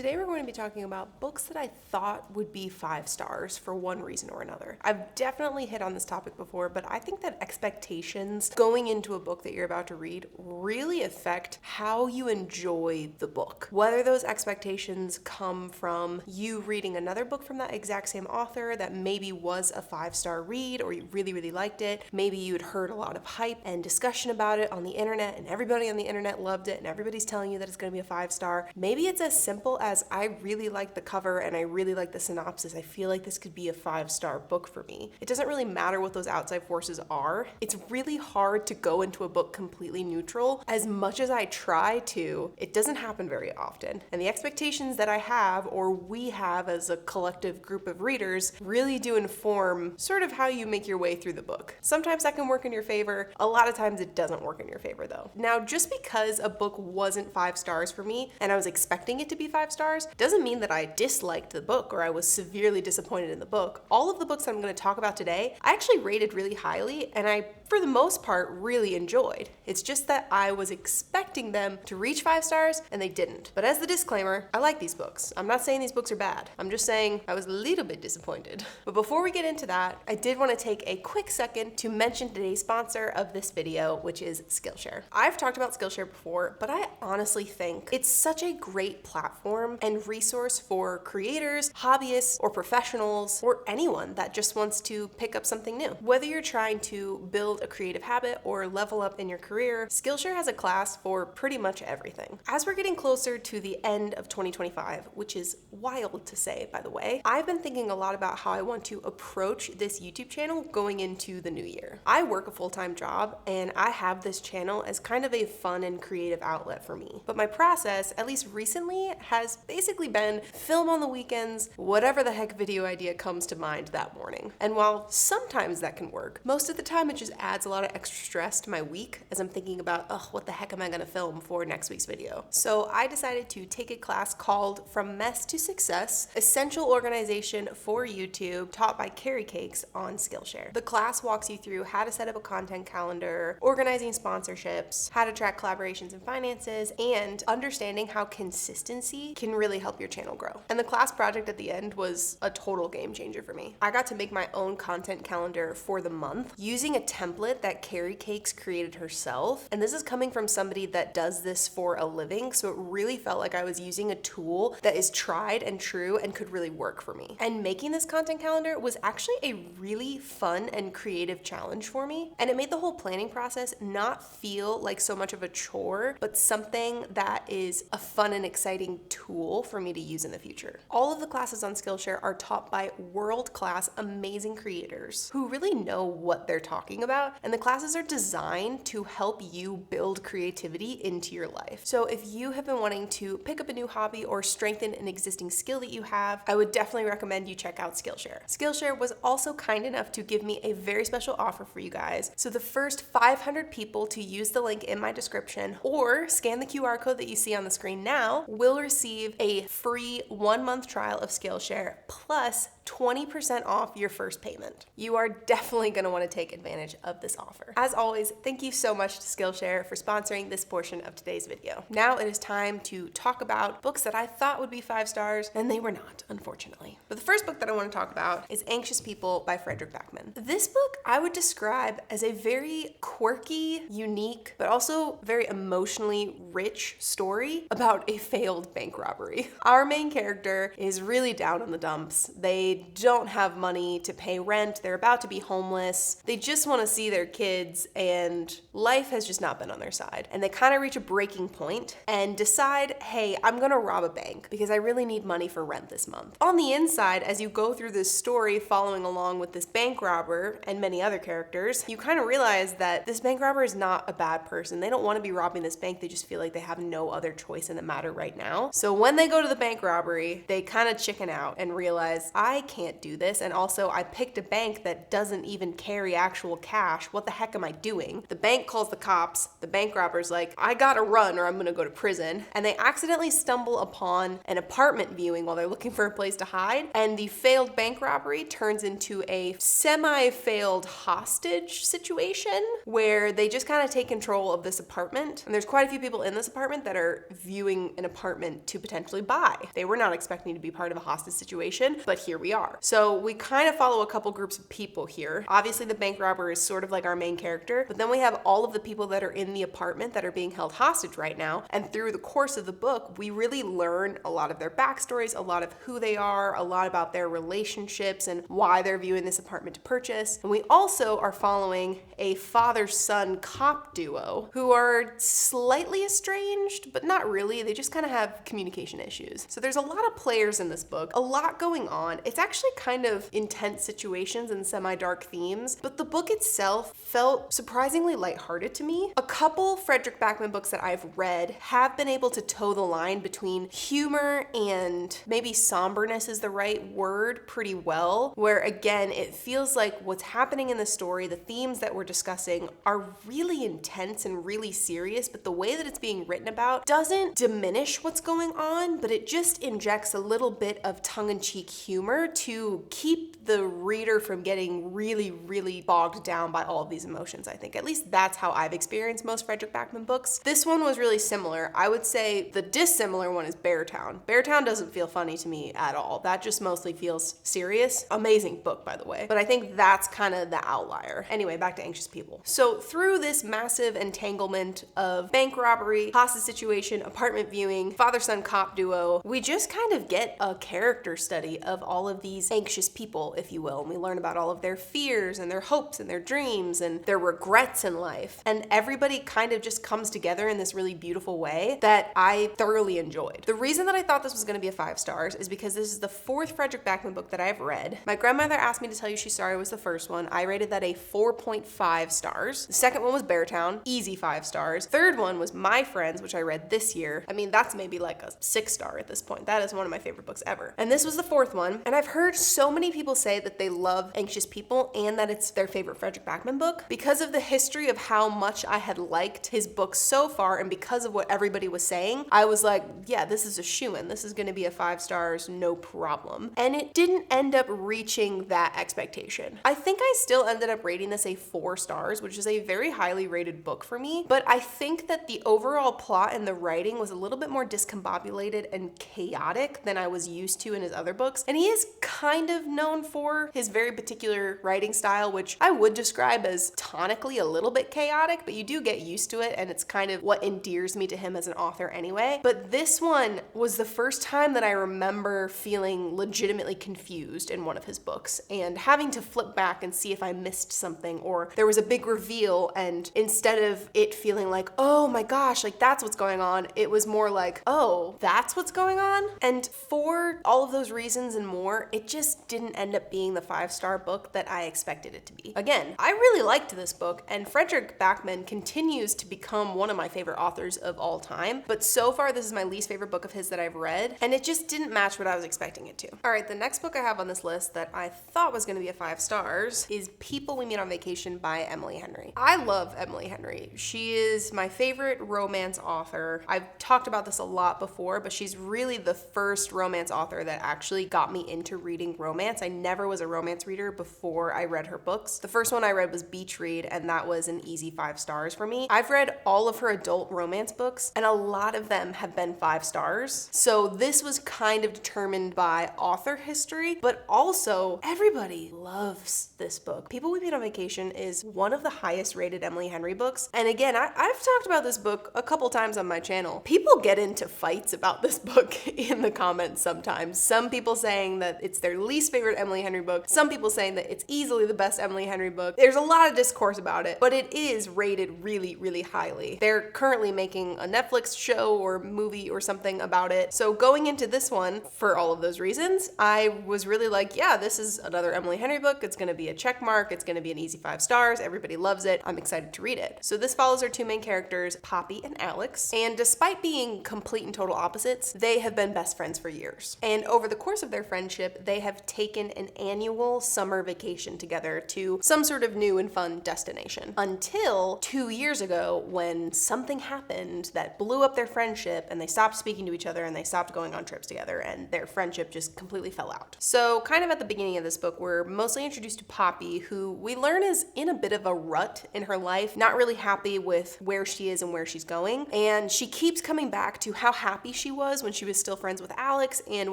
Today we're going to be talking about books that I thought would be 5 stars for one reason or another. I've definitely hit on this topic before, but I think that expectations going into a book that you're about to read really affect how you enjoy the book. Whether those expectations come from you reading another book from that exact same author that maybe was a 5-star read or you really liked it. Maybe you had heard a lot of hype and discussion about it on the internet and everybody on the internet loved it and everybody's telling you that it's going to be a 5-star. Maybe it's as simple as I really like the cover and I really like the synopsis. I feel like this could be a 5-star book for me. It doesn't really matter what those outside forces are. It's really hard to go into a book completely neutral. As much as I try to, it doesn't happen very often. And the expectations that I have, or we have as a collective group of readers, really do inform sort of how you make your way through the book. Sometimes that can work in your favor. A lot of times it doesn't work in your favor though. Now, just because a book wasn't 5 stars for me and I was expecting it to be 5 stars doesn't mean that I disliked the book or I was severely disappointed in the book. All of the books that I'm going to talk about today, I actually rated really highly and I, for the most part, really enjoyed. It's just that I was expecting them to reach 5 stars and they didn't. But as the disclaimer, I like these books. I'm not saying these books are bad. I'm just saying I was a little bit disappointed. But before we get into that, I did want to take a quick second to mention today's sponsor of this video, which is Skillshare. I've talked about Skillshare before, but I honestly think it's such a great platform and resource for creators, hobbyists, or professionals, or anyone that just wants to pick up something new. Whether you're trying to build a creative habit or level up in your career, Skillshare has a class for pretty much everything. As we're getting closer to the end of 2025, which is wild to say, by the way, I've been thinking a lot about how I want to approach this YouTube channel going into the new year. I work a full-time job and I have this channel as kind of a fun and creative outlet for me. But my process, at least recently, has basically been film on the weekends, whatever the heck video idea comes to mind that morning. And while sometimes that can work, most of the time it just adds a lot of extra stress to my week as I'm thinking about, what the heck am I gonna film for next week's video? So I decided to take a class called From Mess to Success, Essential Organization for YouTube, taught by Carrie Cakes on Skillshare. The class walks you through how to set up a content calendar, organizing sponsorships, how to track collaborations and finances, and understanding how consistency can really help your channel grow. And the class project at the end was a total game changer for me. I got to make my own content calendar for the month using a template that Carrie Cakes created herself. And this is coming from somebody that does this for a living, so it really felt like I was using a tool that is tried and true and could really work for me. And making this content calendar was actually a really fun and creative challenge for me. And it made the whole planning process not feel like so much of a chore, but something that is a fun and exciting tool for me to use in the future. All of the classes on Skillshare are taught by world-class, amazing creators who really know what they're talking about, and the classes are designed to help you build creativity into your life. So if you have been wanting to pick up a new hobby or strengthen an existing skill that you have, I would definitely recommend you check out Skillshare. Skillshare was also kind enough to give me a very special offer for you guys. So the first 500 people to use the link in my description or scan the QR code that you see on the screen now will receive a free 1-month trial of Skillshare plus 20% off your first payment. You are definitely going to want to take advantage of this offer. As always, thank you so much to Skillshare for sponsoring this portion of today's video. Now it is time to talk about books that I thought would be 5 stars, and they were not, unfortunately. But the first book that I want to talk about is Anxious People by Frederick Backman. This book I would describe as a very quirky, unique, but also very emotionally rich story about a failed bank robbery. Our main character is really down in the dumps. They don't have money to pay rent. They're about to be homeless. They just want to see their kids and life has just not been on their side. And they kind of reach a breaking point and decide, hey, I'm going to rob a bank because I really need money for rent this month. On the inside, as you go through this story following along with this bank robber and many other characters, you kind of realize that this bank robber is not a bad person. They don't want to be robbing this bank. They just feel like they have no other choice in the matter right now. So when they go to the bank robbery, they kind of chicken out and realize, I I can't do this, and also I picked a bank that doesn't even carry actual cash. What the heck am I doing? The bank calls the cops. The bank robber's like, I gotta run or I'm gonna go to prison. And they accidentally stumble upon an apartment viewing while they're looking for a place to hide. And the failed bank robbery turns into a semi-failed hostage situation where they just kind of take control of this apartment. And there's quite a few people in this apartment that are viewing an apartment to potentially buy. They were not expecting to be part of a hostage situation, but here we are. So we kind of follow a couple groups of people here. Obviously the bank robber is sort of like our main character, but then we have all of the people that are in the apartment that are being held hostage right now. And through the course of the book, we really learn a lot of their backstories, a lot of who they are, a lot about their relationships and why they're viewing this apartment to purchase. And we also are following a father-son cop duo who are slightly estranged, but not really. They just kind of have communication issues. So there's a lot of players in this book, a lot going on. It's actually kind of intense situations and semi-dark themes, but the book itself felt surprisingly lighthearted to me. A couple Frederick Backman books that I've read have been able to toe the line between humor and maybe somberness is the right word pretty well, where again, it feels like what's happening in the story, the themes that we're discussing are really intense and really serious, but the way that it's being written about doesn't diminish what's going on, but it just injects a little bit of tongue-in-cheek humor to keep the reader from getting really, really bogged down by all of these emotions, I think. At least that's how I've experienced most Frederick Backman books. This one was really similar. I would say the dissimilar one is Beartown. Beartown doesn't feel funny to me at all. That just mostly feels serious. Amazing book, by the way. But I think that's kind of the outlier. Anyway, back to Anxious People. So through this massive entanglement of bank robbery, hostage situation, apartment viewing, father-son cop duo, we just kind of get a character study of all of these anxious people, if you will. And we learn about all of their fears and their hopes and their dreams and their regrets in life. And everybody kind of just comes together in this really beautiful way that I thoroughly enjoyed. The reason that I thought this was going to be a 5 stars is because this is the 4th Frederick Backman book that I've read. My grandmother asked me to tell you she's sorry was the first one. I rated that a 4.5 stars. The second one was Beartown, easy 5 stars. Third one was My Friends, which I read this year. I mean, that's maybe like a 6 star at this point. That is one of my favorite books ever. And this was the 4th one. And I've heard so many people say that they love Anxious People and that it's their favorite Frederick Backman book because of the history of how much I had liked his books so far, and because of what everybody was saying, I was like, yeah, this is a shoo-in. This is going to be a 5 stars, no problem. And it didn't end up reaching that expectation. I think I still ended up rating this a 4 stars, which is a very highly rated book for me, but I think that the overall plot and the writing was a little bit more discombobulated and chaotic than I was used to in his other books. And he is kind of known for his very particular writing style, which I would describe as tonically a little bit chaotic, but you do get used to it, and it's kind of what endears me to him as an author anyway. But this one was the first time that I remember feeling legitimately confused in one of his books and having to flip back and see if I missed something, or there was a big reveal, and instead of it feeling like, oh my gosh, like that's what's going on, it was more like, oh, that's what's going on. And for all of those reasons and more, it just didn't end up being the 5-star book that I expected it to be. Again, I really liked this book, and Frederick Backman continues to become one of my favorite authors of all time, but so far this is my least favorite book of his that I've read, and it just didn't match what I was expecting it to. All right, the next book I have on this list that I thought was going to be a 5 stars is People We Meet on Vacation by Emily Henry. I love Emily Henry. She is my favorite romance author. I've talked about this a lot before, but she's really the first romance author that actually got me into reading romance. I never was a romance reader before I read her books. The first one I read was Beach Read, and that was an easy 5 stars for me. I've read all of her adult romance books, and a lot of them have been 5 stars. So this was kind of determined by author history, but also everybody loves this book. People We Meet on Vacation is one of the highest rated Emily Henry books. And again, I've talked about this book a couple times on my channel. People get into fights about this book in the comments sometimes. Some people saying that it's their least favorite Emily Henry book. Some people saying that it's easily the best Emily Henry book. There's a lot of discourse about it, but it is rated really, really highly. They're currently making a Netflix show or movie or something about it. So going into this one, for all of those reasons, I was really like, yeah, this is another Emily Henry book. It's going to be a check mark. It's going to be an easy 5 stars. Everybody loves it. I'm excited to read it. So this follows our 2 main characters, Poppy and Alex. And despite being complete and total opposites, they have been best friends for years. And over the course of their friendship, friendship, they have taken an annual summer vacation together to some sort of new and fun destination. Until 2 years ago when something happened that blew up their friendship and they stopped speaking to each other and they stopped going on trips together and their friendship just completely fell out. So kind of at the beginning of this book, we're mostly introduced to Poppy, who we learn is in a bit of a rut in her life, not really happy with where she is and where she's going. And she keeps coming back to how happy she was when she was still friends with Alex and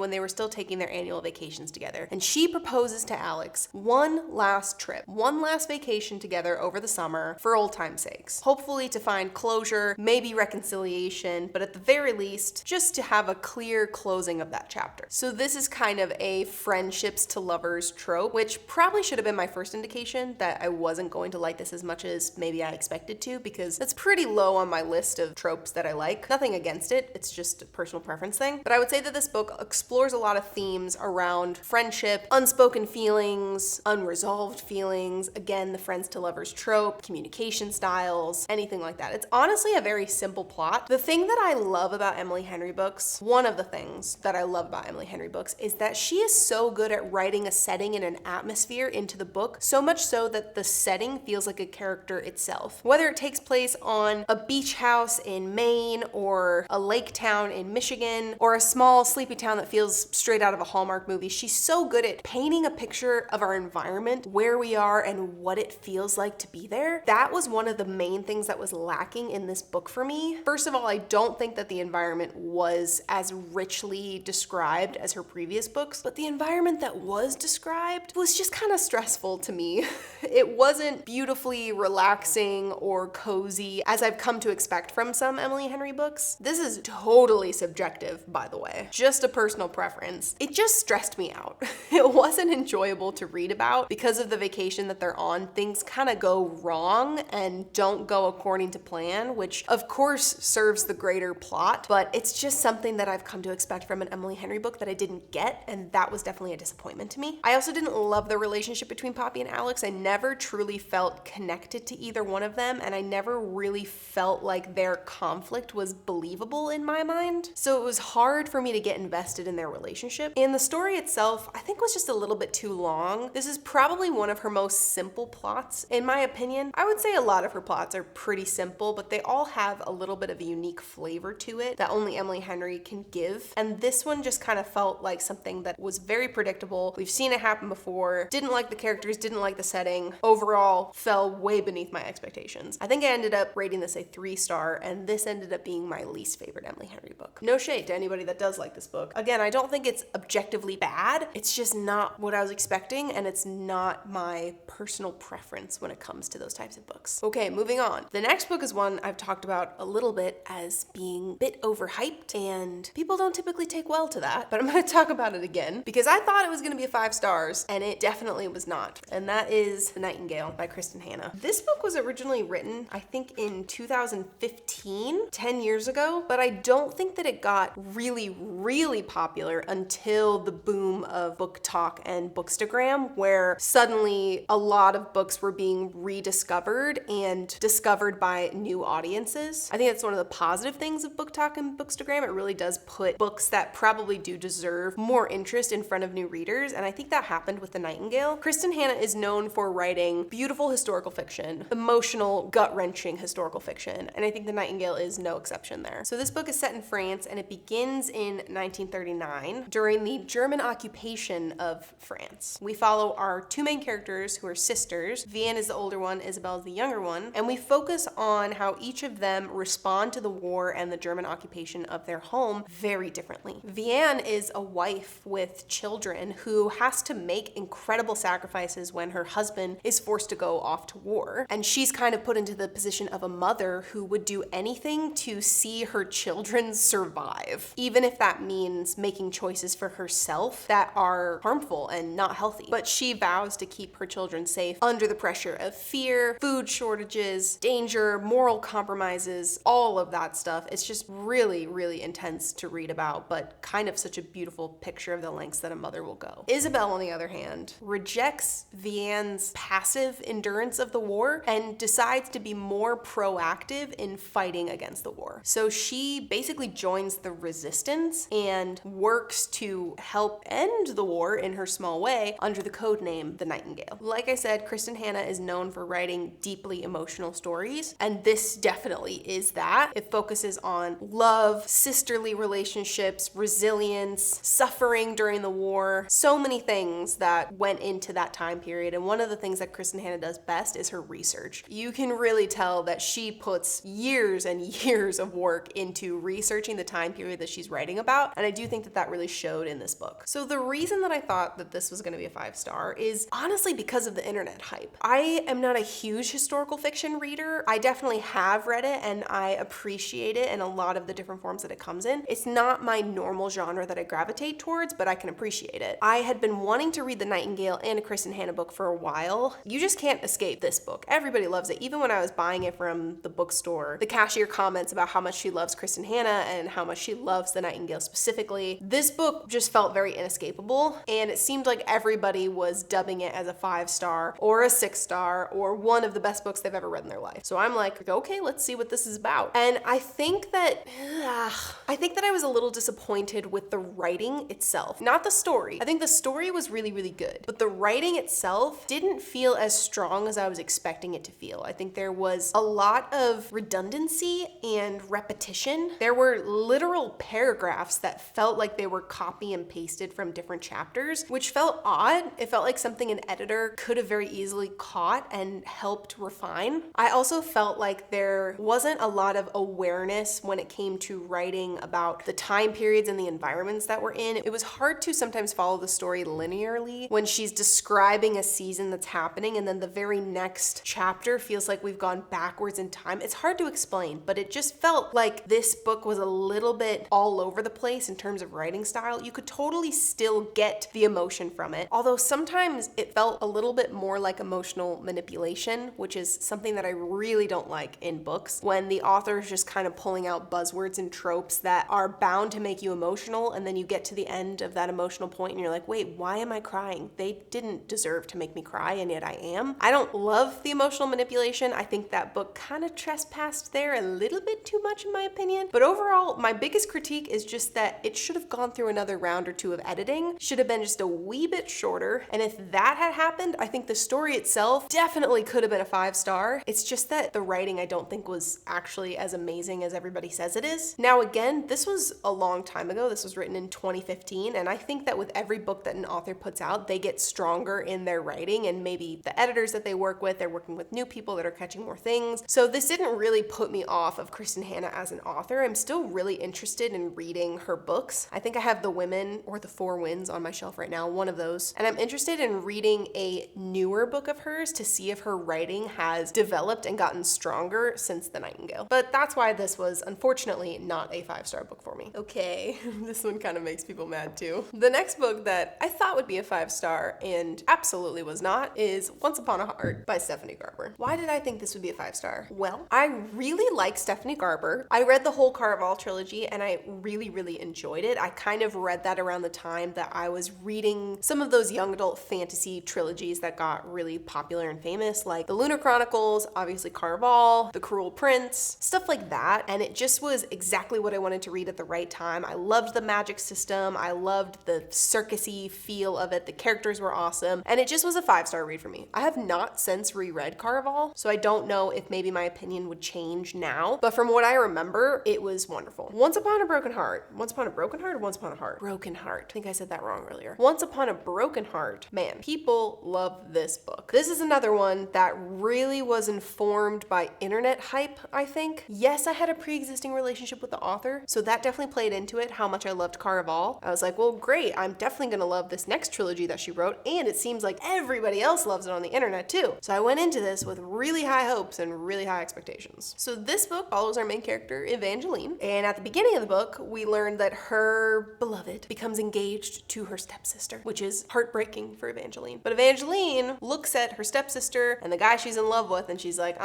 when they were still taking their annual vacations together. And she proposes to Alex one last trip, one last vacation together over the summer for old time's sakes. Hopefully to find closure, maybe reconciliation, but at the very least, just to have a clear closing of that chapter. So this is kind of a friendships to lovers trope, which probably should have been my first indication that I wasn't going to like this as much as maybe I expected to, because that's pretty low on my list of tropes that I like. Nothing against it, it's just a personal preference thing. But I would say that this book explores a lot of themes around friendship, unspoken feelings, unresolved feelings, again, the friends to lovers trope, communication styles, anything like that. It's honestly a very simple plot. The thing that I love about Emily Henry books, one of the things that I love about Emily Henry books, is that she is so good at writing a setting and an atmosphere into the book, so much so that the setting feels like a character itself. Whether it takes place on a beach house in Maine or a lake town in Michigan or a small sleepy town that feels straight out of a Hallmark movie, she's so good at painting a picture of our environment, where we are and what it feels like to be there. That was one of the main things that was lacking in this book for me. First of all, I don't think that the environment was as richly described as her previous books, but the environment that was described was just kind of stressful to me. It wasn't beautifully relaxing or cozy as I've come to expect from some Emily Henry books. This is totally subjective, by the way, just a personal preference. It just stressed me out. It wasn't enjoyable to read about because of the vacation that they're on. Things kind of go wrong and don't go according to plan, which of course serves the greater plot, but it's just something that I've come to expect from an Emily Henry book that I didn't get, and that was definitely a disappointment to me. I also didn't love the relationship between Poppy and Alex. I never truly felt connected to either one of them, and I never really felt like their conflict was believable in my mind. So it was hard for me to get invested in their relationship. And the story itself, I think, was just a little bit too long. This is probably one of her most simple plots, in my opinion. I would say a lot of her plots are pretty simple, but they all have a little bit of a unique flavor to it that only Emily Henry can give. And this one just kind of felt like something that was very predictable. We've seen it happen before. Didn't like the characters, didn't like the setting. Overall, fell way beneath my expectations. I think I ended up rating this a 3-star, and this ended up being my least favorite Emily Henry book. No shade to anybody that does like this book. Again, I don't think it's objectively bad. It's just not what I was expecting, and it's not my personal preference when it comes to those types of books. Okay, moving on. The next book is one I've talked about a little bit as being a bit overhyped, and people don't typically take well to that, but I'm going to talk about it again because I thought it was going to be a 5 stars, and it definitely was not. And that is The Nightingale by Kristen Hanna. This book was originally written, I think, in 2015, 10 years ago, but I don't think that it got really popular until the boom of BookTok and Bookstagram, where suddenly a lot of books were being rediscovered and discovered by new audiences. I think that's one of the positive things of BookTok and Bookstagram. It really does put books that probably do deserve more interest in front of new readers, and I think that happened with The Nightingale. Kristen Hanna is known for writing beautiful historical fiction, emotional, gut-wrenching historical fiction, and I think The Nightingale is no exception there. So this book is set in France, and it begins in 1939 during the German occupation of France. We follow our 2 main characters who are sisters. Vianne is the older one, Isabelle is the younger one, and we focus on how each of them respond to the war and the German occupation of their home very differently. Vianne is a wife with children who has to make incredible sacrifices when her husband is forced to go off to war, and she's kind of put into the position of a mother who would do anything to see her children survive, even if that means making choices for herself that are harmful and not healthy. But she vows to keep her children safe under the pressure of fear, food shortages, danger, moral compromises, all of that stuff. It's just really intense to read about, but kind of such a beautiful picture of the lengths that a mother will go. Isabelle, on the other hand, rejects Vianne's passive endurance of the war and decides to be more proactive in fighting against the war. So she basically joins the resistance and works to help end the war in her small way under the code name The Nightingale. Like I said, Kristen Hanna is known for writing deeply emotional stories, and this definitely is that. It focuses on love, sisterly relationships, resilience, suffering during the war, so many things that went into that time period. And one of the things that Kristen Hanna does best is her research. You can really tell that she puts years and years of work into researching the time period that she's writing about, and I do think that that really showed in this book. So the reason that I thought that this was going to be a 5-star is honestly because of the internet hype. I am not a huge historical fiction reader. I definitely have read it and I appreciate it in a lot of the different forms that it comes in. It's not my normal genre that I gravitate towards, but I can appreciate it. I had been wanting to read The Nightingale and a Kristen Hanna book for a while. You just can't escape this book. Everybody loves it. Even when I was buying it from the bookstore, the cashier comments about how much she loves Kristen Hanna and how much she loves The Nightingale specifically. This book just felt very inescapable, and it seemed like everybody was dubbing it as a 5-star or a 6-star or one of the best books they've ever read in their life. So I'm like, okay, let's see what this is about. And I think that I was a little disappointed with the writing itself, not the story. I think the story was really, really good, but the writing itself didn't feel as strong as I was expecting it to feel. I think there was a lot of redundancy and repetition. There were literal paragraphs that felt like they were copy and pasted from different chapters, which felt odd. It felt like something an editor could have very easily caught and helped refine. I also felt like there wasn't a lot of awareness when it came to writing about the time periods and the environments that we're in. It was hard to sometimes follow the story linearly when she's describing a season that's happening and then the very next chapter feels like we've gone backwards in time. It's hard to explain, but it just felt like this book was a little bit all over the place in terms of writing style. You could totally still get the emotion from it, although sometimes it felt a little bit more like emotional manipulation, which is something that I really don't like in books, when the author is just kind of pulling out buzzwords and tropes that are bound to make you emotional, and then you get to the end of that emotional point and you're like, wait, why am I crying? They didn't deserve to make me cry, and yet I am. I don't love the emotional manipulation. I think that book kind of trespassed there a little bit too much in my opinion, but overall my biggest critique is just that it should have gone through another round or two of editing, should have been just a wee bit shorter, and if that had happened, I think the story itself definitely could have been a 5-star. It's just that the writing I don't think was actually as amazing as everybody says it is. Now again, this was a long time ago. This was written in 2015, and I think that with every book that an author puts out, they get stronger in their writing, and maybe the editors that they work with, they're working with new people that are catching more things. So this didn't really put me off of Kristen Hanna as an author. I'm still really interested in reading her books. I think I have The Women or The Four Winds on my shelf right now, one of those. And I'm interested in reading a newer book of hers to see if her writing has developed and gotten stronger since The Nightingale. But that's why this was unfortunately not a 5-star book for me. Okay, this one kind of makes people mad too. The next book that I thought would be a 5-star and absolutely was not is Once Upon a Heart by Stephanie Garber. Why did I think this would be a 5-star? Well, I really like Stephanie Garber. I read the whole Caraval trilogy and I really, really enjoyed it. I kind of read that around the time that I was reading some of those young adult fantasy trilogies that got really popular and famous, like The Lunar Chronicles, obviously Caraval, The Cruel Prince, stuff like that. And it just was exactly what I wanted to read at the right time. I loved the magic system. I loved the circusy feel of it. The characters were awesome. And it just was a 5-star read for me. I have not since reread Caraval, so I don't know if maybe my opinion would change now. But from what I remember, it was wonderful. Once Upon a Broken Heart. Once Upon a Broken Heart or Once Upon a Heart? Broken Heart. I think I said that wrong earlier. Once Upon a Broken Heart. Man, people love this book. This is another one that really was informed by internet hype, I think. Yes, I had a pre-existing relationship with the author, so that definitely played into it, how much I loved Caraval. I was like, well, great, I'm definitely gonna love this next trilogy that she wrote, and it seems like everybody else loves it on the internet too. So I went into this with really high hopes and really high expectations. So this book follows our main character, Evangeline, and at the beginning of the book, we learn that her beloved becomes engaged to her stepsister, which is heartbreaking for Evangeline. But Evangeline looks at her stepsister and the guy she's in love with, and she's like,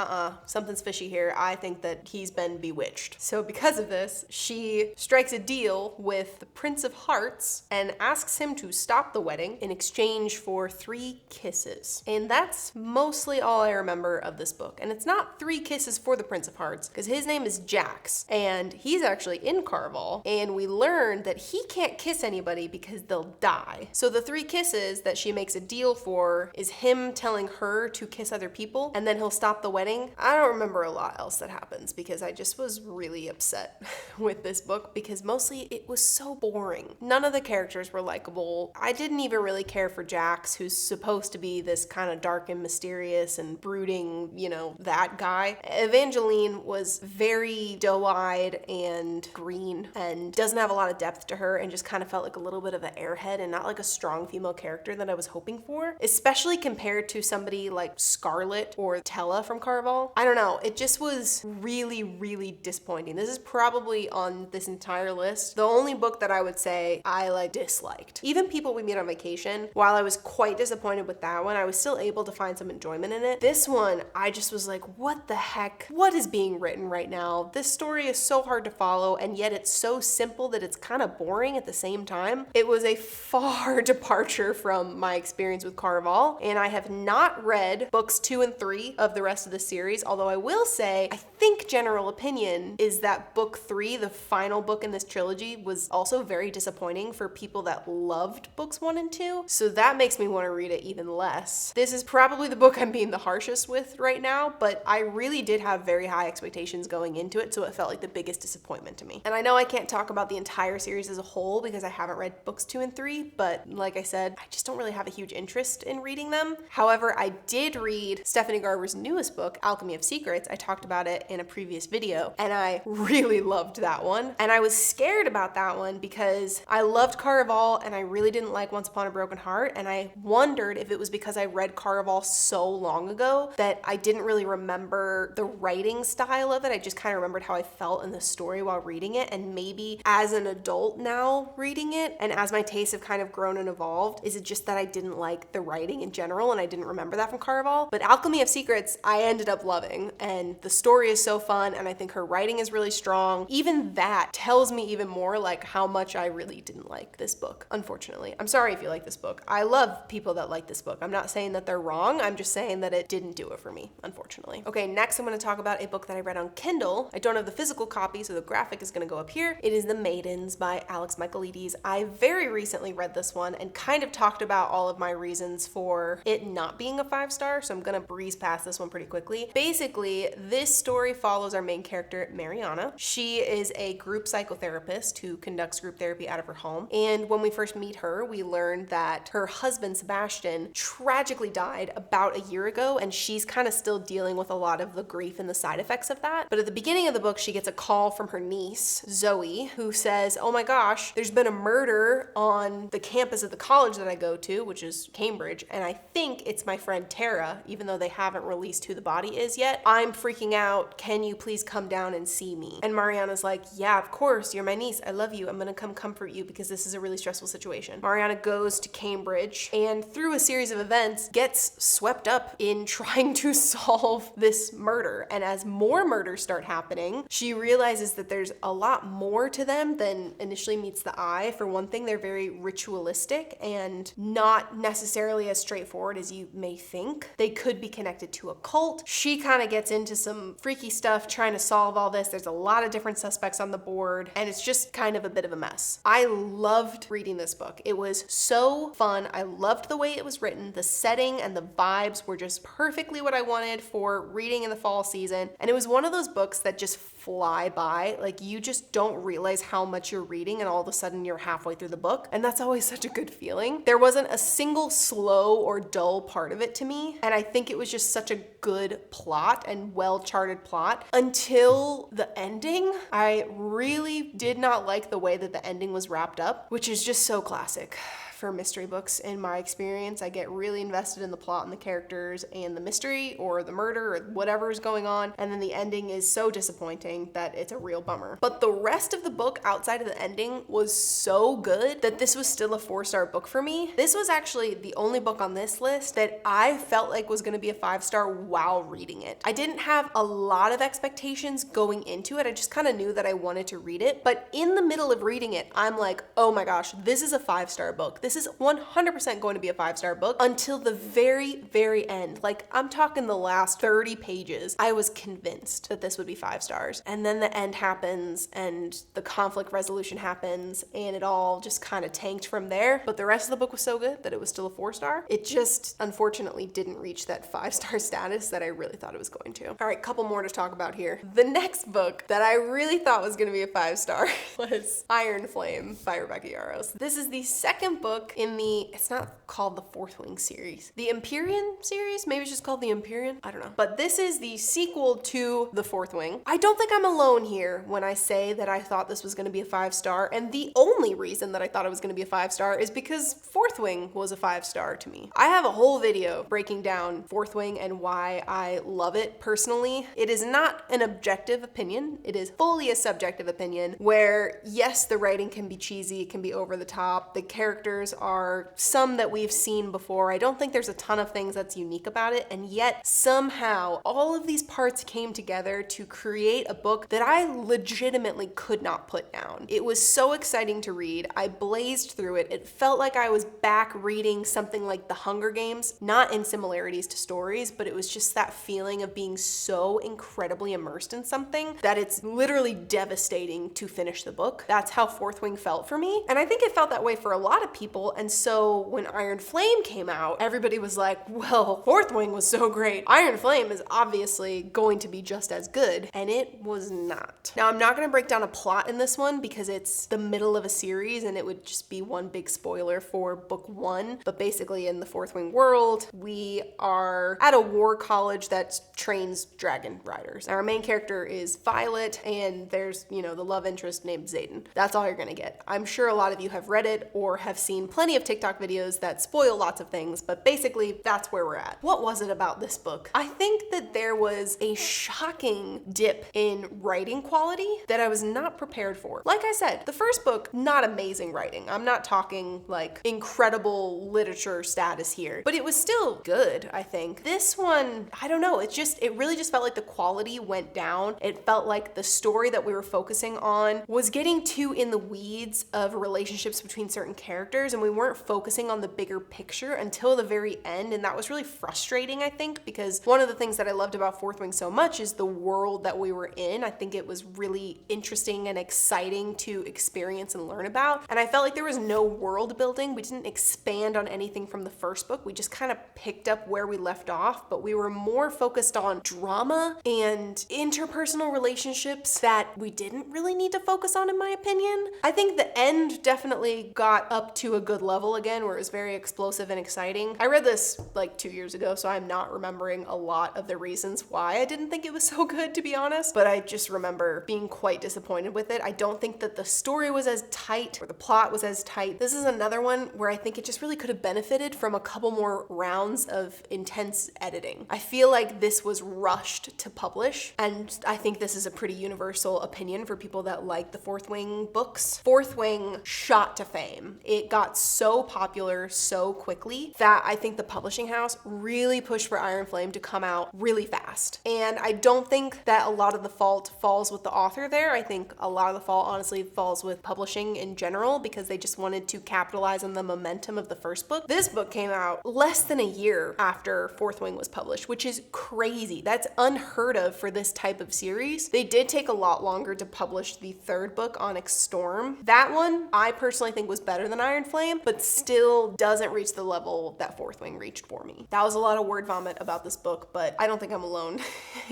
something's fishy here. I think that he's been bewitched. So because of this, she strikes a deal with the Prince of Hearts and asks him to stop the wedding in exchange for 3 kisses. And that's mostly all I remember of this book. And it's not 3 kisses for the Prince of Hearts, because his name is Jax, and he's actually in Caraval, and we learn that he can't kiss anybody because they'll die. So the 3 kisses that she makes a deal for is him telling her to kiss other people, and then he'll stop the wedding. I don't remember a lot else that happens because I just was really upset with this book because mostly it was so boring. None of the characters were likable. I didn't even really care for Jax, who's supposed to be this kind of dark and mysterious and brooding, that guy. Evangeline was very doe-eyed and green and doesn't have a lot of depth to her and just kind of felt like a little bit of an airhead and not like a strong female character that I was hoping for, especially compared to somebody like Scarlet or Tella from Caraval. I don't know, it just was really, really disappointing. This is probably on this entire list the only book that I would say I disliked. Even People We Meet on Vacation, while I was quite disappointed with that one, I was still able to find some enjoyment in it. This one, I just was like, what the heck? What is being written right now? This story is so hard to follow, and yet it's so simple that it's kind of boring at the same time. It was a far departure from my experience with Caraval, and I have not read books 2 and 3 of the rest of the series, although I will say, I think general opinion is that book 3, the final book in this trilogy, was also very disappointing for people that loved books 1 and 2, so that makes me want to read it even less. This is probably the book I'm being the harshest with right now, but I really did have very high expectations going into it, so it felt like the biggest disappointment to me. And I know I can't talk about the entire series as a whole because I haven't read books 2 and 3, but like I said, I just don't really have a huge interest in reading them. However, I did read Stephanie Garber's newest book, Alchemy of Secrets. I talked about it in a previous video, and I really loved that one. And I was scared about that one because I loved Caraval and I really didn't like Once Upon a Broken Heart, and I wondered if it was because I read Caraval so long ago that I didn't really remember the writing style of it. I just kind of remembered how I felt in the story while reading it, and maybe as an adult now reading it, and as my tastes have kind of grown and evolved, is it just that I didn't like the writing in general and I didn't remember that from Caraval? But Alchemy of Secrets, I ended up loving, and the story is so fun, and I think her writing is really strong. Even that tells me even more how much I really didn't like this book, unfortunately. I'm sorry if you like this book. I love people that like this book. I'm not saying that they're wrong. I'm just saying that it didn't do it for me, unfortunately. Okay, next I'm going to talk about a book that I read on Kindle. I don't have the physical copy, so the graphic is going to go up here. It is The Maidens by Alex Michaelides. I very recently read this one and kind of talked about all of my reasons for it not being a 5-star, so I'm going to breeze past this one pretty quickly. Basically, this story follows our main character, Mariana. She is a group psychotherapist who conducts group therapy out of her home, and when we first meet her, we learn that her husband, Sebastian, tragically died about a year ago, and she's kind of still dealing with a lot of the grief and the side effects of that. But at the beginning of the book, she gets a call from her niece, Zoe, who says, oh my gosh, there's been a murder on the campus of the college that I go to, which is Cambridge, and I think it's my friend Tara, even though they haven't released who the body is yet. I'm freaking out. Can you please come down and see me? And Mariana's like, yeah, of course, you're my niece. I love you. I'm gonna come comfort you because this is a really stressful situation. Mariana goes to Cambridge and through a series of events gets swept up in trying to solve this murder. And as more murders start happening, she realizes that there's a lot more to them than initially meets the eye. For one thing, they're very ritualistic and not necessarily as straightforward as you may think. They could be connected to a cult. She kind of gets into some freaky stuff trying to solve all this. There's a lot of different suspects on the board, and it's just kind of a bit of a mess. I loved reading this book. It was so fun. I loved the way it was written. The setting and the vibes were just perfectly what I wanted for reading in the fall season. And it was one of those books that just fly by. You just don't realize how much you're reading, and all of a sudden you're halfway through the book. And that's always such a good feeling. There wasn't a single slow or dull part of it to me. And I think it was just such a good plot and well-charted plot until the ending. I really did not like the way that the ending was wrapped up, which is just so classic for mystery books in my experience. I get really invested in the plot and the characters and the mystery or the murder or whatever is going on, and then the ending is so disappointing that it's a real bummer. But the rest of the book outside of the ending was so good that this was still a 4-star book for me. This was actually the only book on this list that I felt like was going to be a 5-star while reading it. I didn't have a lot of expectations going into it. I just kind of knew that I wanted to read it, but in the middle of reading it, I'm like, oh my gosh, this is a 5-star book. This is 100% going to be a 5-star book until the very, very end. I'm talking the last 30 pages. I was convinced that this would be 5 stars. and then the end happens and the conflict resolution happens and it all just kind of tanked from there. But the rest of the book was so good that it was still a 4-star. It just unfortunately didn't reach that 5-star status that I really thought it was going to. All right, couple more to talk about here. The next book that I really thought was going to be a 5-star was Iron Flame by Rebecca Yarros. This is the second book in the, it's not called the Fourth Wing series, the Empyrean series, maybe it's just called the Empyrean, I don't know. But this is the sequel to the Fourth Wing. I don't think I'm alone here when I say that I thought this was going to be a 5-star, and the only reason that I thought it was going to be a 5-star is because Fourth Wing was a 5-star to me. I have a whole video breaking down Fourth Wing and why I love it personally. It is not an objective opinion. It is fully a subjective opinion where, yes, the writing can be cheesy, it can be over the top. The characters are some that we've seen before. I don't think there's a ton of things that's unique about it, and yet somehow all of these parts came together to create a book that I legitimately could not put down. It was so exciting to read. I blazed through it. It felt like I was back reading something like The Hunger Games, not in similarities to stories, but it was just that feeling of being so incredibly immersed in something that it's literally devastating to finish the book. That's how Fourth Wing felt for me. And I think it felt that way for a lot of people. And so when Iron Flame came out, everybody was like, well, Fourth Wing was so great. Iron Flame is obviously going to be just as good. And it was not. Now, I'm not going to break down a plot in this one because it's the middle of a series and it would just be one big spoiler for book 1. But basically in the Fourth Wing world, we are at a war college that trains dragon riders. Our main character is Violet and there's, the love interest named Xaden. That's all you're going to get. I'm sure a lot of you have read it or have seen plenty of TikTok videos that spoil lots of things, but basically that's where we're at. What was it about this book? I think that there was a shocking dip in writing quality that I was not prepared for. Like I said, the first book, not amazing writing. I'm not talking like incredible literature status here, but it was still good, I think. This one, I don't know, it really just felt like the quality went down. It felt like the story that we were focusing on was getting too in the weeds of relationships between certain characters, and we weren't focusing on the bigger picture until the very end, and that was really frustrating, I think, because one of the things that I loved about Fourth Wing so much is the world that we were in. I think it was really interesting and exciting to experience and learn about, and I felt like there was no world building. We didn't expand on anything from the first book. We just kind of picked up where we left off, but we were more focused on drama and interpersonal relationships that we didn't really need to focus on, in my opinion. I think the end definitely got up to a good level again, where it was very explosive and exciting. I read this like 2 years ago, so I'm not remembering a lot of the reasons why I didn't think it was so good, to be honest, but I just remember being quite disappointed with it. I don't think that the story was as tight or the plot was as tight. This is another one where I think it just really could have benefited from a couple more rounds of intense editing. I feel like this was rushed to publish, and I think this is a pretty universal opinion for people that like the Fourth Wing books. Fourth Wing shot to fame. It got so popular so quickly that I think the publishing house really pushed for Iron Flame to come out really fast. And I don't think that a lot of the fault falls with the author there. I think a lot of the fault honestly falls with publishing in general because they just wanted to capitalize on the momentum of the first book. This book came out less than a year after Fourth Wing was published, which is crazy. That's unheard of for this type of series. They did take a lot longer to publish the third book, Onyx Storm. That one I personally think was better than Iron Flame, but still doesn't reach the level that Fourth Wing reached for me. That was a lot of word vomit about this book, but I don't think I'm alone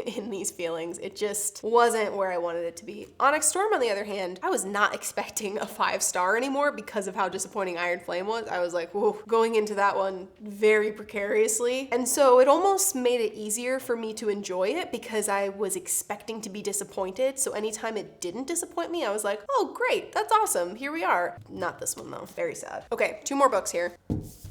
in these feelings. It just wasn't where I wanted it to be. Onyx Storm, on the other hand, I was not expecting a 5-star anymore because of how disappointing Iron Flame was. I was like, whoa, going into that one very precariously. And so it almost made it easier for me to enjoy it because I was expecting to be disappointed. So anytime it didn't disappoint me, I was like, oh, great, that's awesome. Here we are. Not this one though. Very sad. Okay, 2 more books here.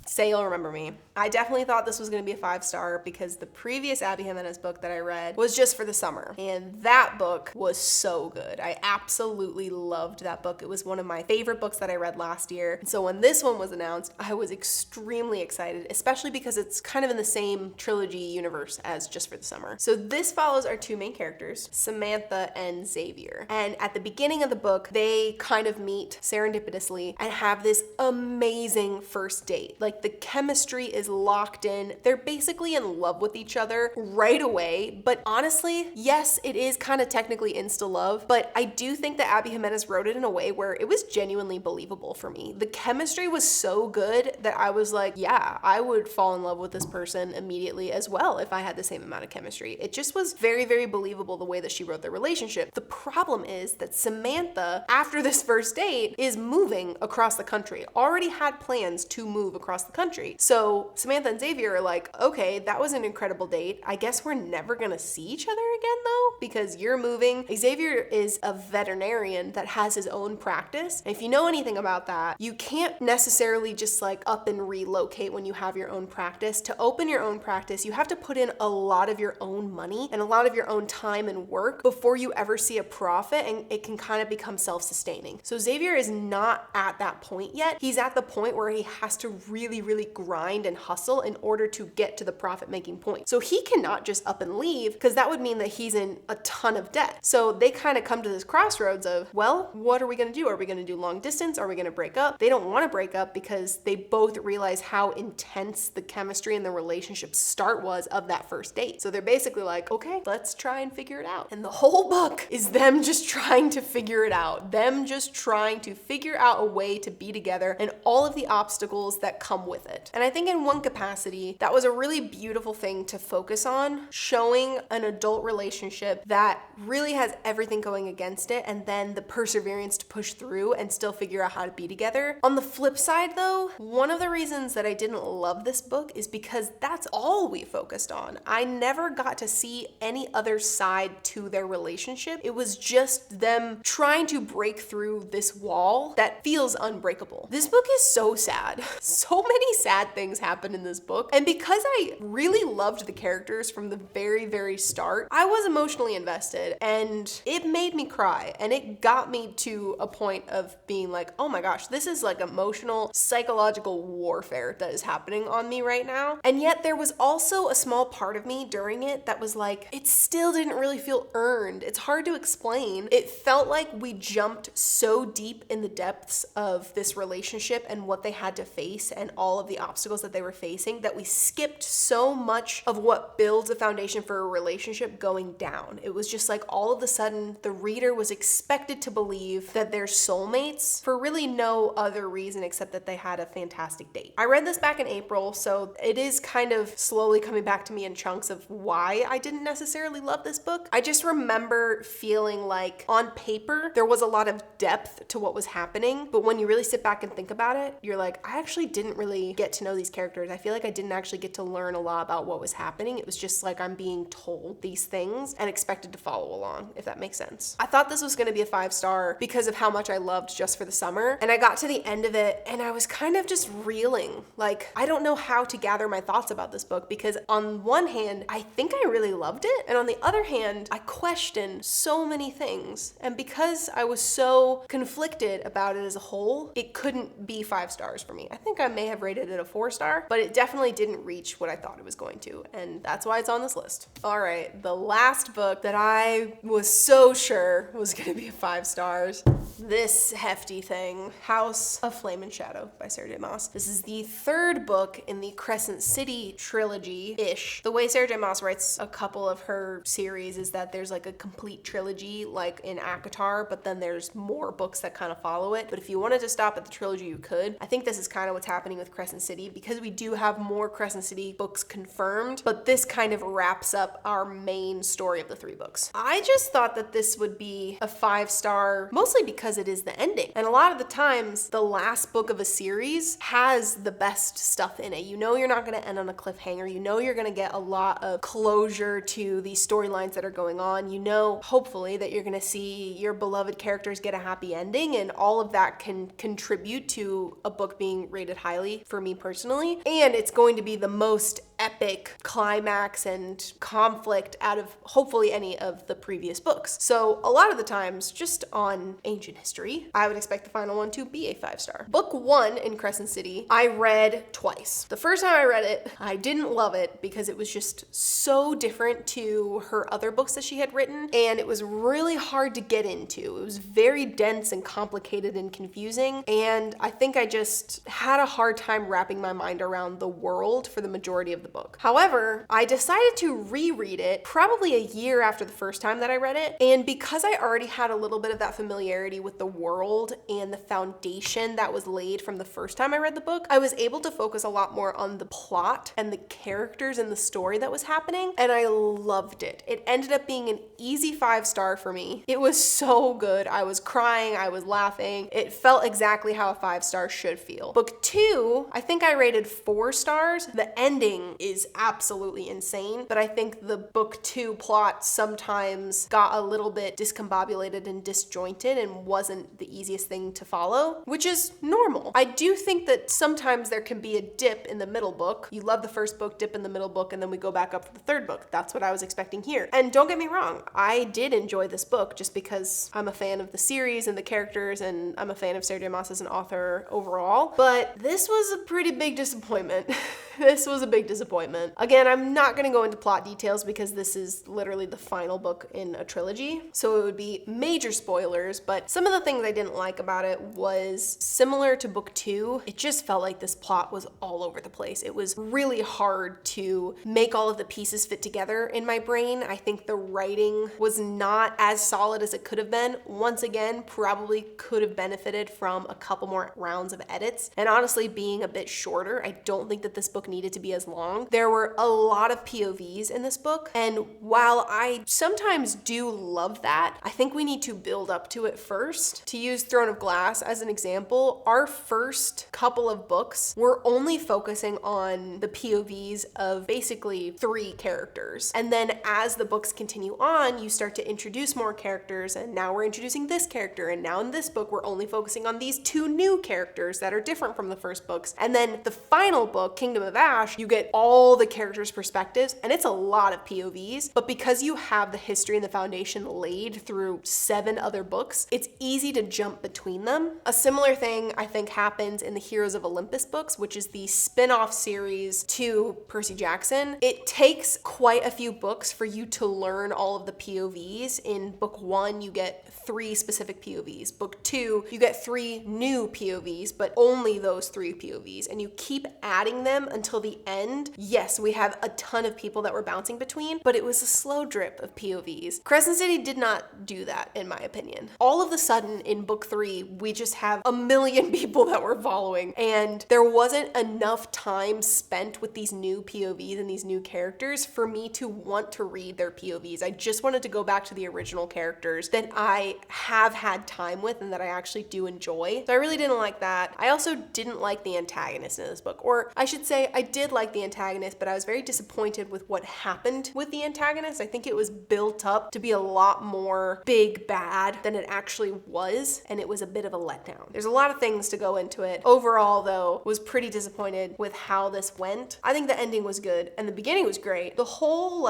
Say You'll Remember Me. I definitely thought this was going to be a 5-star because the previous Abby Jimenez book that I read was just for the summer, and that book was so good. I absolutely loved that book. It was one of my favorite books that I read last year. And so when this one was announced, I was extremely excited, especially because it's kind of in the same trilogy universe as Just for the Summer. So this follows our 2 main characters, Samantha and Xavier. And at the beginning of the book, they kind of meet serendipitously and have this amazing first date. Like, like the chemistry is locked in. They're basically in love with each other right away. But honestly, yes, it is kind of technically insta love, but I do think that Abby Jimenez wrote it in a way where it was genuinely believable for me. The chemistry was so good that I was like, yeah, I would fall in love with this person immediately as well if I had the same amount of chemistry. It just was very, very believable the way that she wrote their relationship. The problem is that Samantha, after this first date, is moving across the country, already had plans to move across the country. So Samantha and Xavier are like, okay, that was an incredible date. I guess we're never gonna see each other again though, because you're moving. Xavier is a veterinarian that has his own practice. And if you know anything about that, you can't necessarily just like up and relocate when you have your own practice. To open your own practice, you have to put in a lot of your own money and a lot of your own time and work before you ever see a profit, and it can kind of become self-sustaining. So Xavier is not at that point yet. He's at the point where he has to really, really grind and hustle in order to get to the profit-making point. So he cannot just up and leave, because that would mean that he's in a ton of debt. So they kind of come to this crossroads of, well, what are we gonna do? Are we gonna do long distance? Are we gonna break up? They don't wanna break up because they both realize how intense the chemistry and the relationship start was of that first date. So they're basically like, okay, let's try and figure it out. And the whole book is them just trying to figure it out. Them just trying to figure out a way to be together and all of the obstacles that come with it. And I think in one capacity, that was a really beautiful thing to focus on, showing an adult relationship that really has everything going against it, and then the perseverance to push through and still figure out how to be together. On the flip side though, one of the reasons that I didn't love this book is because that's all we focused on. I never got to see any other side to their relationship. It was just them trying to break through this wall that feels unbreakable. This book is so sad. So many sad things happen in this book. And because I really loved the characters from the very, very start, I was emotionally invested and it made me cry. And it got me to a point of being like, oh my gosh, this is like emotional, psychological warfare that is happening on me right now. And yet there was also a small part of me during it that was like, it still didn't really feel earned. It's hard to explain. It felt like we jumped so deep in the depths of this relationship and what they had to face and all of the obstacles that they were facing that we skipped so much of what builds a foundation for a relationship going down. It was just like all of a sudden the reader was expected to believe that they're soulmates for really no other reason except that they had a fantastic date. I read this back in April, so it is kind of slowly coming back to me in chunks of why I didn't necessarily love this book. I just remember feeling like on paper there was a lot of depth to what was happening, but when you really sit back and think about it, you're like, I actually didn't really get to know these characters. I feel like I didn't actually get to learn a lot about what was happening. It was just like I'm being told these things and expected to follow along, if that makes sense. I thought this was going to be a 5-star because of how much I loved Just for the Summer, and I got to the end of it and I was kind of just reeling. Like, I don't know how to gather my thoughts about this book because on one hand, I think I really loved it, and on the other hand, I questioned so many things. And because I was so conflicted about it as a whole, it couldn't be 5 stars for me. I think I may have rated it a 4-star, but it definitely didn't reach what I thought it was going to, and that's why it's on this list. All right, the last book that I was so sure was gonna be a 5 stars, this hefty thing, House of Flame and Shadow by Sarah J. Maas. This is the 3rd book in the Crescent City trilogy-ish. The way Sarah J. Maas writes a couple of her series is that there's like a complete trilogy like in ACOTAR, but then there's more books that kind of follow it. But if you wanted to stop at the trilogy, you could. I think this is kind of what's happening with Crescent City because we do have more Crescent City books confirmed, but this kind of wraps up our main story of the 3 books. I just thought that this would be a 5-star, mostly because it is the ending. And a lot of the times, the last book of a series has the best stuff in it. You know you're not going to end on a cliffhanger. You know you're going to get a lot of closure to these storylines that are going on. You know, hopefully, that you're going to see your beloved characters get a happy ending, and all of that can contribute to a book being rated highly for me personally. And it's going to be the most epic climax and conflict out of hopefully any of the previous books. So a lot of the times, just on ancient history, I would expect the final one to be a 5-star. Book 1 in Crescent City, I read twice. The first time I read it, I didn't love it because it was just so different to her other books that she had written, and it was really hard to get into. It was very dense and complicated and confusing, and I think I just had a hard time wrapping my mind around the world for the majority of the book. However, I decided to reread it probably a year after the first time that I read it, and because I already had a little bit of that familiarity with the world and the foundation that was laid from the first time I read the book, I was able to focus a lot more on the plot and the characters and the story that was happening, and I loved it. It ended up being an easy 5-star for me. It was so good. I was crying, I was laughing. It felt exactly how a 5-star should feel. Book 2, I think I rated 4 stars. The ending is absolutely insane, but I think the book 2 plot sometimes got a little bit discombobulated and disjointed and wasn't the easiest thing to follow, which is normal. I do think that sometimes there can be a dip in the middle book. You love the first book, dip in the middle book, and then we go back up to the third book. That's what I was expecting here. And don't get me wrong, I did enjoy this book just because I'm a fan of the series and the characters, and I'm a fan of Sarah J. Maas as an author overall, but this was a pretty big disappointment. This was a big disappointment. Again, I'm not going to go into plot details because this is literally the final book in a trilogy, so it would be major spoilers, but some of the things I didn't like about it was similar to book 2. It just felt like this plot was all over the place. It was really hard to make all of the pieces fit together in my brain. I think the writing was not as solid as it could have been. Once again, probably could have benefited from a couple more rounds of edits, and honestly being a bit shorter. I don't think that this book needed to be as long. There were a lot of POVs in this book, and while I sometimes do love that, I think we need to build up to it first. To use Throne of Glass as an example, our first couple of books were only focusing on the POVs of basically 3 characters, and then as the books continue on, you start to introduce more characters, and now we're introducing this character, and now in this book we're only focusing on these 2 new characters that are different from the first books, and then the final book, Kingdom of Ash, you get all the characters' perspectives, and it's a lot of POVs, but because you have the history and the foundation laid through 7 other books, it's easy to jump between them. A similar thing I think happens in the Heroes of Olympus books, which is the spin-off series to Percy Jackson. It takes quite a few books for you to learn all of the POVs. In book 1, you get 3 specific POVs. Book 2, you get 3 new POVs, but only those 3 POVs, and you keep adding them until the end. Yes, we have a ton of people that we're bouncing between, but it was a slow drip of POVs. Crescent City did not do that, in my opinion. All of a sudden, in book 3, we just have a million people that we're following, and there wasn't enough time spent with these new POVs and these new characters for me to want to read their POVs. I just wanted to go back to the original characters that I have had time with and that I actually do enjoy. So I really didn't like that. I also didn't like the antagonist in this book, or I should say I did like the antagonist, but I was very disappointed with what happened with the antagonist. I think it was built up to be a lot more big bad than it actually was, and it was a bit of a letdown. There's a lot of things to go into it. Overall, though, was pretty disappointed with how this went. I think the ending was good, and the beginning was great. The whole,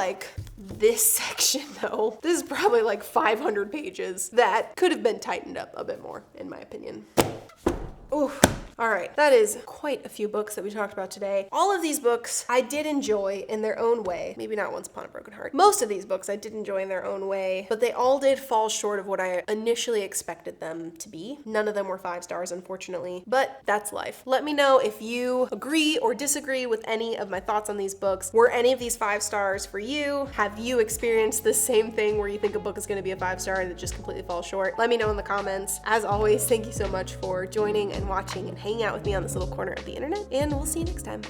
this section, though, this is probably 500 pages that could have been tightened up a bit more, in my opinion. Oof. All right, that is quite a few books that we talked about today. All of these books I did enjoy in their own way. Maybe not Once Upon a Broken Heart. Most of these books I did enjoy in their own way, but they all did fall short of what I initially expected them to be. None of them were 5 stars, unfortunately, but that's life. Let me know if you agree or disagree with any of my thoughts on these books. Were any of these 5 stars for you? Have you experienced the same thing where you think a book is going to be a 5-star and it just completely falls short? Let me know in the comments. As always, thank you so much for joining and watching and hanging out with me on this little corner of the internet, and we'll see you next time.